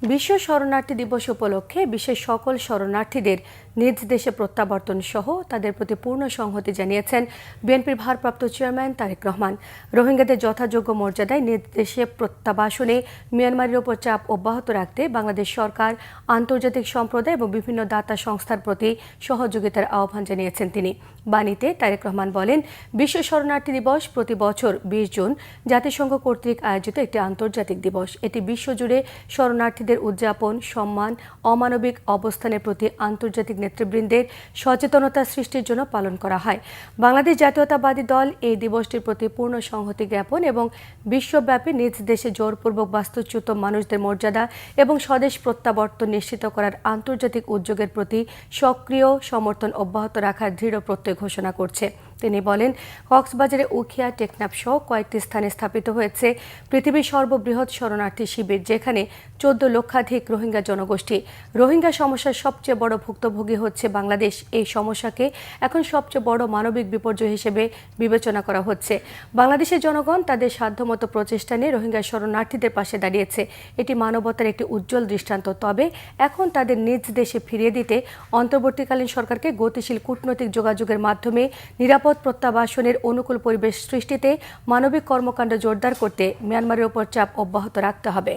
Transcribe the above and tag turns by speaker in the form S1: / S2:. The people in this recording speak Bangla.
S1: বিশ্ব শরণার্থী দিবস উপলক্ষে বিশ্বের সকল শরণার্থীদের নিজ দেশে প্রত্যাবর্তন সহ তাদের প্রতি পূর্ণ সংহতি জানিয়েছেন বিএনপির ভারপ্রাপ্ত চেয়ারম্যান তারেক রহমান। রোহিঙ্গাদের যথাযোগ্য মর্যাদায় নিজ দেশে প্রত্যাবাসনে মিয়ানমারের ওপর চাপ অব্যাহত রাখতে বাংলাদেশ সরকার, আন্তর্জাতিক সম্প্রদায় এবং বিভিন্ন দাতা সংস্থার প্রতি সহযোগিতার আহ্বান জানিয়েছেন তিনি। বাণীতে তারেক রহমান বলেন, বিশ্ব শরণার্থী দিবস প্রতি বছর 20 জুন জাতিসংঘ কর্তৃক আয়োজিত একটি আন্তর্জাতিক দিবস। এটি বিশ্বজুড়ে শরণার্থীদের উদযাপন, সম্মান, অমানবিক অবস্থানের প্রতি আন্তর্জাতিক নেতৃবৃন্দের সচেতনতা সৃষ্টির জন্য পালন করা হয়। বাংলাদেশ জাতীয়তাবাদী দল এই দিবসটির প্রতি পূর্ণ সংহতি জ্ঞাপন এবং বিশ্বব্যাপী নিজ দেশে জোরপূর্বক বাস্তুচ্যুত মানুষদের মর্যাদা এবং স্বদেশ প্রত্যাবর্তন নিশ্চিত করার আন্তর্জাতিক উদ্যোগের প্রতি সক্রিয় সমর্থন অব্যাহত রাখার দৃঢ় প্রত্যয় ঘোষণা করছে। তিনি বলেন, কক্সবাজারে উখিয়া, টেকনাফ সহ কয়েকটি স্থানে স্থাপিত হয়েছে পৃথিবীর সর্ববৃহৎ শরণার্থী শিবির, যেখানে 14 লক্ষাধিক রোহিঙ্গা জনগোষ্ঠী। রোহিঙ্গা সমস্যার সবচেয়ে বড় ভুক্তভোগী হচ্ছে বাংলাদেশ। এই সমস্যাকে এখন সবচেয়ে বড় মানবিক বিপর্যয় হিসেবে বিবেচনা করা হচ্ছে। বাংলাদেশের জনগণ তাদের সাধ্যমতো প্রচেষ্টা নিয়ে রোহিঙ্গা শরণার্থীদের পাশে দাঁড়িয়েছে। এটি মানবতার একটি উজ্জ্বল দৃষ্টান্ত। তবে এখন তাদের নিজ দেশে ফিরিয়ে দিতে অন্তর্বর্তীকালীন সরকারকে গতিশীল কূটনৈতিক যোগাযোগের মাধ্যমে নিরাপদ প্রত্যাবাসনের অনুকূল পরিবেশ সৃষ্টিতে মানবিক কর্মকাণ্ড জোরদার করতে মিয়ানমারের ওপর চাপ অব্যাহত রাখতে হবে।